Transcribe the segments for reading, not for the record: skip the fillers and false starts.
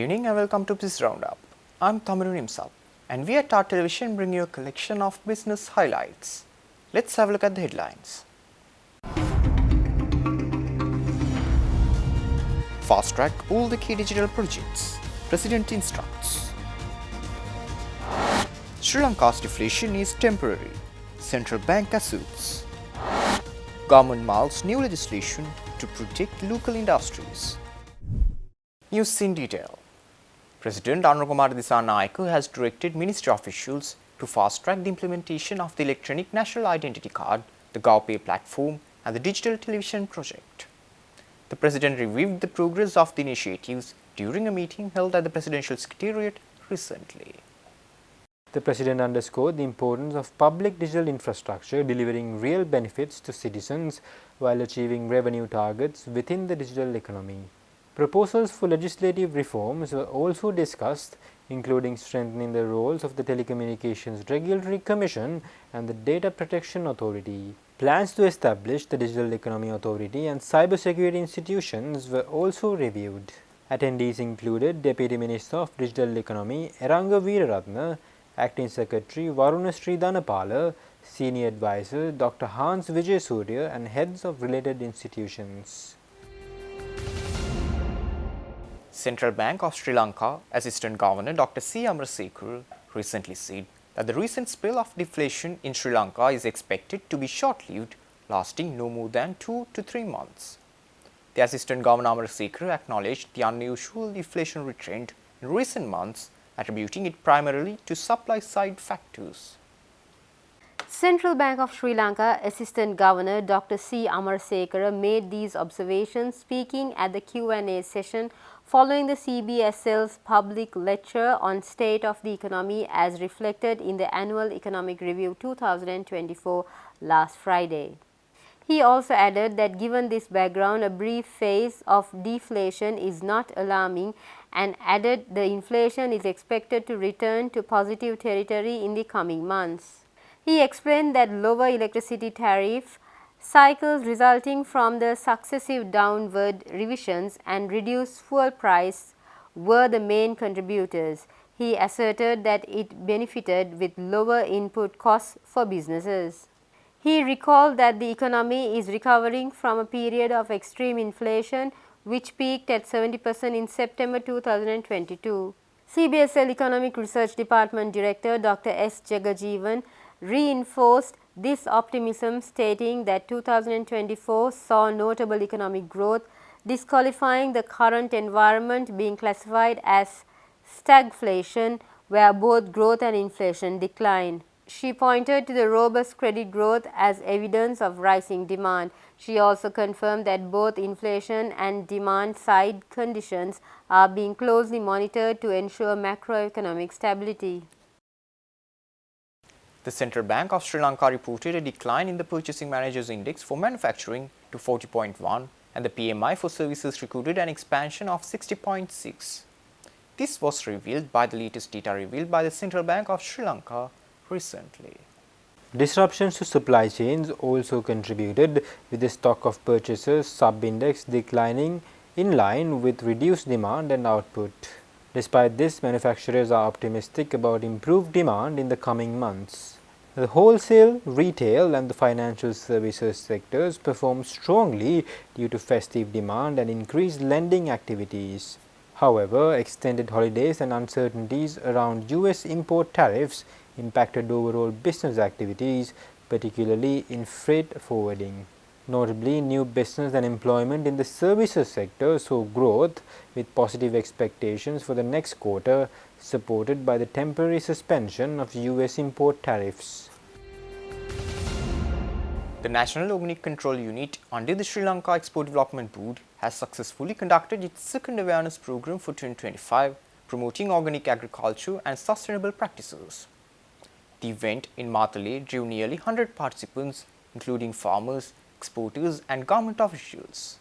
evening and welcome to Biz RoundUp. I'm Tamiru Nimsal and we at our television bring you a collection of business highlights. Let's have a look at the headlines. Fast track all the key digital projects. President instructs. Sri Lanka's deflation is temporary. Central bank asserts. Government mulls new legislation to protect local industries. News in detail. President Anurukumar Dissanayake has directed ministry officials to fast-track the implementation of the electronic national identity card, the GovPay platform and the digital television project. The President reviewed the progress of the initiatives during a meeting held at the Presidential Secretariat recently. The President underscored the importance of public digital infrastructure delivering real benefits to citizens while achieving revenue targets within the digital economy. Proposals for legislative reforms were also discussed, including strengthening the roles of the Telecommunications Regulatory Commission and the Data Protection Authority. Plans to establish the Digital Economy Authority and cybersecurity institutions were also reviewed. Attendees included Deputy Minister of Digital Economy Eranga Weeraratne, Acting Secretary Waruna Sri Dhanapala, Senior Advisor Dr. Hans Vijayasurya and heads of related institutions. Central Bank of Sri Lanka Assistant Governor Dr. C. Amarasekara recently said that the recent spell of deflation in Sri Lanka is expected to be short-lived, lasting no more than 2 to 3 months. The Assistant Governor Amarasekara acknowledged the unusual deflationary trend in recent months, attributing it primarily to supply-side factors. Central Bank of Sri Lanka Assistant Governor Dr. C. Amarasekara made these observations speaking at the Q&A session following the CBSL's public lecture on state of the economy as reflected in the Annual Economic Review 2024 last Friday. He also added that given this background, a brief phase of deflation is not alarming and added the inflation is expected to return to positive territory in the coming months. He explained that lower electricity tariff cycles resulting from the successive downward revisions and reduced fuel price were the main contributors. He asserted that it benefited with lower input costs for businesses. He recalled that the economy is recovering from a period of extreme inflation which peaked at 70% in September 2022. CBSL Economic Research Department Director Dr. S. Jagajeevan reinforced this optimism, stating that 2024 saw notable economic growth, disqualifying the current environment being classified as stagflation, where both growth and inflation declined. She pointed to the robust credit growth as evidence of rising demand. She also confirmed that both inflation and demand side conditions are being closely monitored to ensure macroeconomic stability. The Central Bank of Sri Lanka reported a decline in the Purchasing Managers Index for manufacturing to 40.1 and the PMI for services recorded an expansion of 60.6. This was revealed by the latest data revealed by the Central Bank of Sri Lanka recently. Disruptions to supply chains also contributed, with the stock of purchasers sub-index declining in line with reduced demand and output. Despite this, manufacturers are optimistic about improved demand in the coming months. The wholesale, retail and the financial services sectors performed strongly due to festive demand and increased lending activities. However, extended holidays and uncertainties around US import tariffs impacted overall business activities, particularly in freight forwarding. Notably, new business and employment in the services sector saw growth, with positive expectations for the next quarter, supported by the temporary suspension of US import tariffs. The National Organic Control Unit under the Sri Lanka Export Development Board has successfully conducted its second awareness program for 2025, promoting organic agriculture and sustainable practices. The event in Matale drew nearly 100 participants, including farmers, exporters and government officials.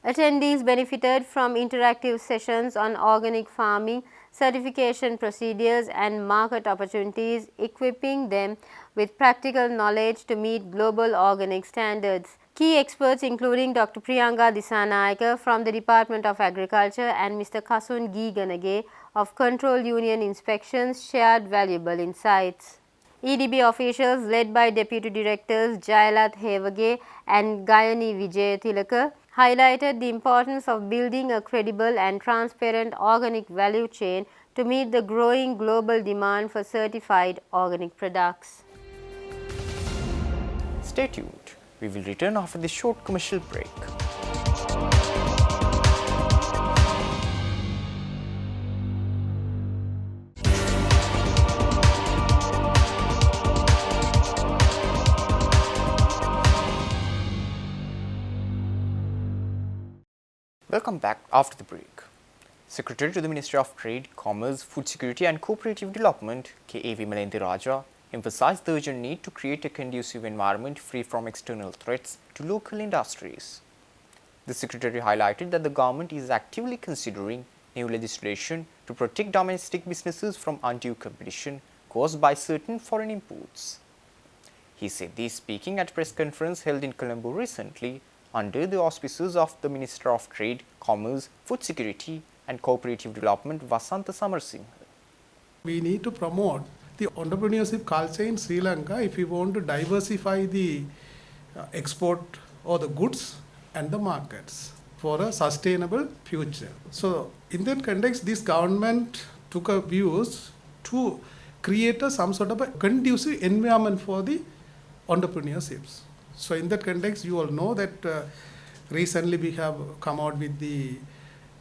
Attendees benefited from interactive sessions on organic farming, certification procedures and market opportunities, equipping them with practical knowledge to meet global organic standards. Key experts including Dr. Priyanka Disanayake from the Department of Agriculture and Mr. Kasun Giganage of Control Union Inspections shared valuable insights. EDB officials led by Deputy Directors Jayalat Hevage and Gayani Vijaythilaka highlighted the importance of building a credible and transparent organic value chain to meet the growing global demand for certified organic products. Stay tuned. We will return after this short commercial break. Welcome back after the break. Secretary to the Ministry of Trade, Commerce, Food Security and Cooperative Development, K.A. Vimalendra Raja, emphasized the urgent need to create a conducive environment free from external threats to local industries. The Secretary highlighted that the government is actively considering new legislation to protect domestic businesses from undue competition caused by certain foreign imports. He said this speaking at a press conference held in Colombo recently under the auspices of the Minister of Trade, Commerce, Food Security and Cooperative Development, Vasantha Samarsinghe. We need to promote the entrepreneurship culture in Sri Lanka if we want to diversify the export or the goods and the markets for a sustainable future. So in that context, this government took a views to create some sort of a conducive environment for the entrepreneurships. So in that context, you all know that recently we have come out with the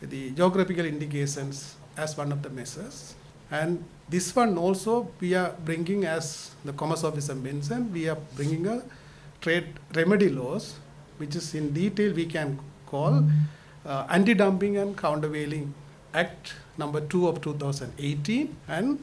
geographical indications as one of the measures. And this one also we are bringing, as the Commerce Officer mentioned, we are bringing a trade remedy laws, which is in detail we can call Anti-Dumping and Countervailing Act number 2 of 2018 and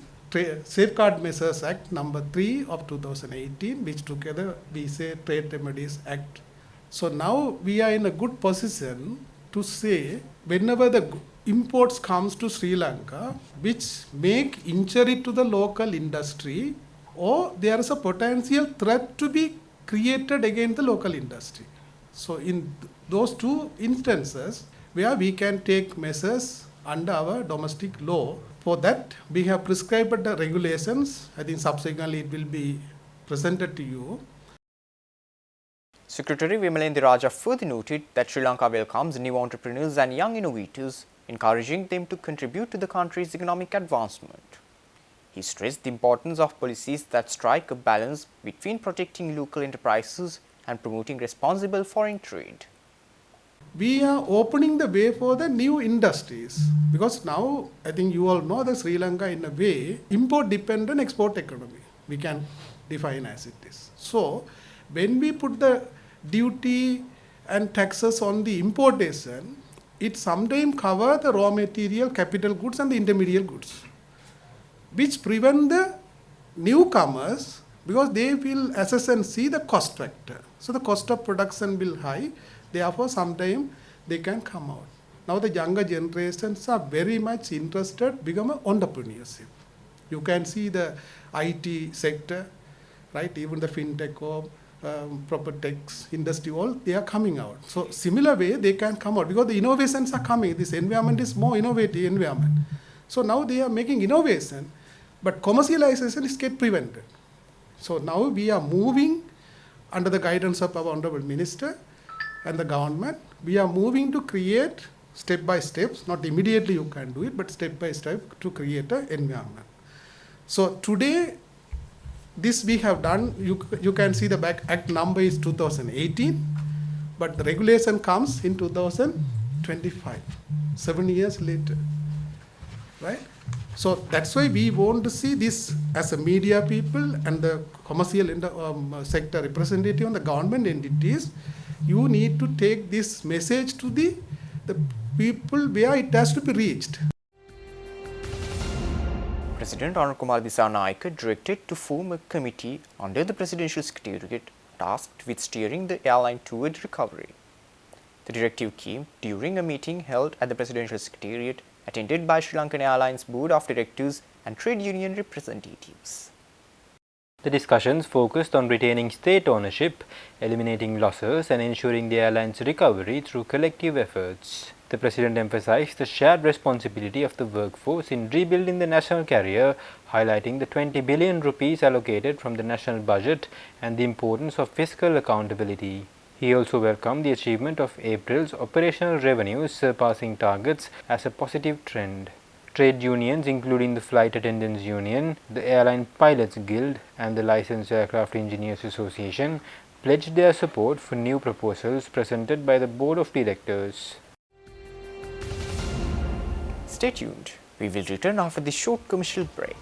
Safeguard Measures Act number 3 of 2018, which together we say Trade Remedies Act. So now we are in a good position to say whenever the imports comes to Sri Lanka, which make injury to the local industry, or there is a potential threat to be created against the local industry. So in those two instances where we can take measures under our domestic law, for that we have prescribed the regulations. I think subsequently it will be presented to you. Secretary Vimalendra Raja further noted that Sri Lanka welcomes new entrepreneurs and young innovators, encouraging them to contribute to the country's economic advancement. He stressed the importance of policies that strike a balance between protecting local enterprises and promoting responsible foreign trade. We are opening the way for the new industries because now I think you all know that Sri Lanka in a way import dependent export economy. We can define as it is. So when we put the duty and taxes on the importation, it sometimes covers the raw material, capital goods and the intermediate goods, which prevent the newcomers because they will assess and see the cost factor. So the cost of production will high, therefore sometimes they can come out. Now the younger generations are very much interested become an entrepreneurship. You can see the IT sector, right? Even the fintech or proper tech industry, all they are coming out. So similar way they can come out because the innovations are coming. This environment is more innovative environment. So now they are making innovation, but commercialization is get prevented. So now we are moving under the guidance of our Honorable Minister and the government. We are moving to create step by steps, not immediately you can do it, but step by step to create an environment. So today, this we have done, you can see the back act number is 2018, but the regulation comes in 2025, 7 years later, right? So that's why we want to see this as a media people and the commercial sector representative and the government entities. You need to take this message to the people where it has to be reached. President Anil Kumar Disanayake directed to form a committee under the Presidential Secretariat tasked with steering the airline toward recovery. The directive came during a meeting held at the Presidential Secretariat attended by Sri Lankan Airlines Board of Directors and trade union representatives. The discussions focused on retaining state ownership, eliminating losses, and ensuring the airline's recovery through collective efforts. The President emphasized the shared responsibility of the workforce in rebuilding the national carrier, highlighting the 20 billion rupees allocated from the national budget and the importance of fiscal accountability. He also welcomed the achievement of April's operational revenues surpassing targets as a positive trend. Trade unions, including the Flight Attendants Union, the Airline Pilots Guild, and the Licensed Aircraft Engineers Association, pledged their support for new proposals presented by the Board of Directors. Stay tuned. We will return after this short commercial break.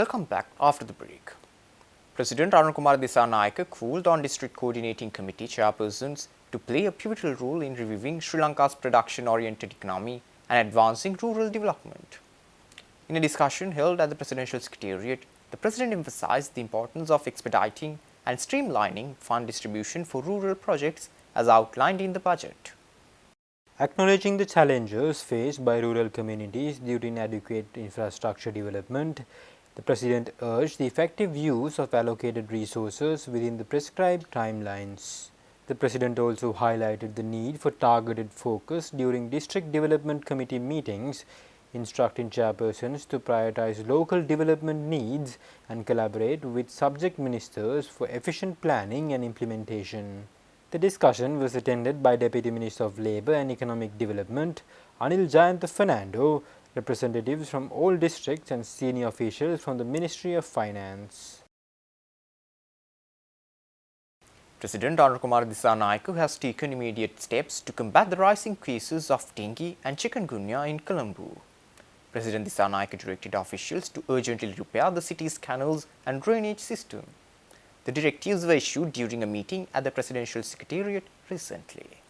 Welcome back after the break. President Anukumara Dissanayake called on District Coordinating Committee chairpersons to play a pivotal role in reviving Sri Lanka's production-oriented economy and advancing rural development. In a discussion held at the Presidential Secretariat, the President emphasized the importance of expediting and streamlining fund distribution for rural projects as outlined in the budget. Acknowledging the challenges faced by rural communities due to inadequate infrastructure development, the President urged the effective use of allocated resources within the prescribed timelines. The President also highlighted the need for targeted focus during District Development Committee meetings, instructing chairpersons to prioritize local development needs and collaborate with subject ministers for efficient planning and implementation. The discussion was attended by Deputy Minister of Labour and Economic Development, Anil Jayantha Fernando, representatives from all districts and senior officials from the Ministry of Finance. President Anukumara Dissanayake has taken immediate steps to combat the rising cases of dengue and chikungunya in Colombo. President Dissanayake directed officials to urgently repair the city's canals and drainage system. The directives were issued during a meeting at the Presidential Secretariat recently.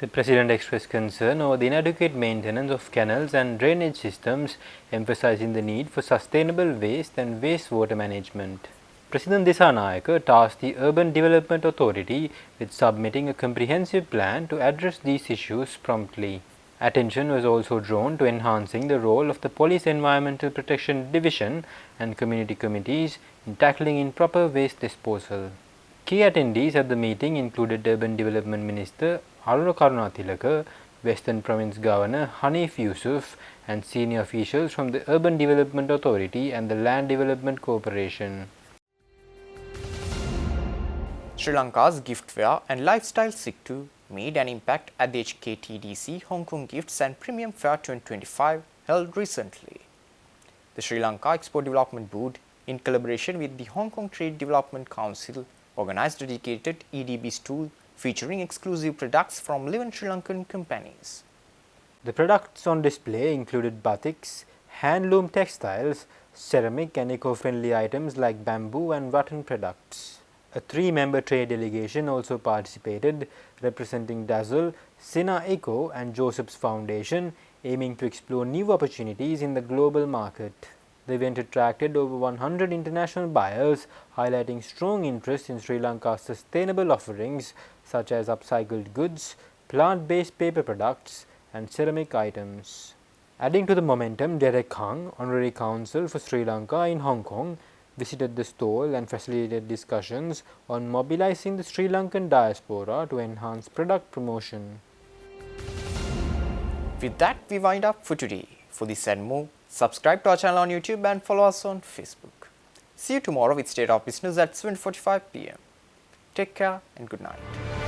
The President expressed concern over the inadequate maintenance of canals and drainage systems, emphasizing the need for sustainable waste and wastewater management. President Dissanayake tasked the Urban Development Authority with submitting a comprehensive plan to address these issues promptly. Attention was also drawn to enhancing the role of the Police Environmental Protection Division and community committees in tackling improper waste disposal. Key attendees at the meeting included Urban Development Minister Aruna Karunathilaka, Western Province Governor Hanif Yusuf, and senior officials from the Urban Development Authority and the Land Development Corporation. Sri Lanka's gift fair and lifestyle sector made an impact at the HKTDC Hong Kong Gifts and Premium Fair 2025 held recently. The Sri Lanka Export Development Board, in collaboration with the Hong Kong Trade Development Council, organized a dedicated EDB stall featuring exclusive products from 11 Sri Lankan companies. The products on display included batiks, handloom textiles, ceramic and eco-friendly items like bamboo and rattan products. A 3-member trade delegation also participated, representing Dazzle, Sina Eco and Joseph's Foundation, aiming to explore new opportunities in the global market. The event attracted over 100 international buyers, highlighting strong interest in Sri Lanka's sustainable offerings such as upcycled goods, plant-based paper products, and ceramic items. Adding to the momentum, Derek Hung, Honorary Counsel for Sri Lanka in Hong Kong, visited the stall and facilitated discussions on mobilizing the Sri Lankan diaspora to enhance product promotion. With that, we wind up for today. For this and more, subscribe to our channel on YouTube and follow us on Facebook. See you tomorrow with State of Business at 7:45 p.m. Take care and good night.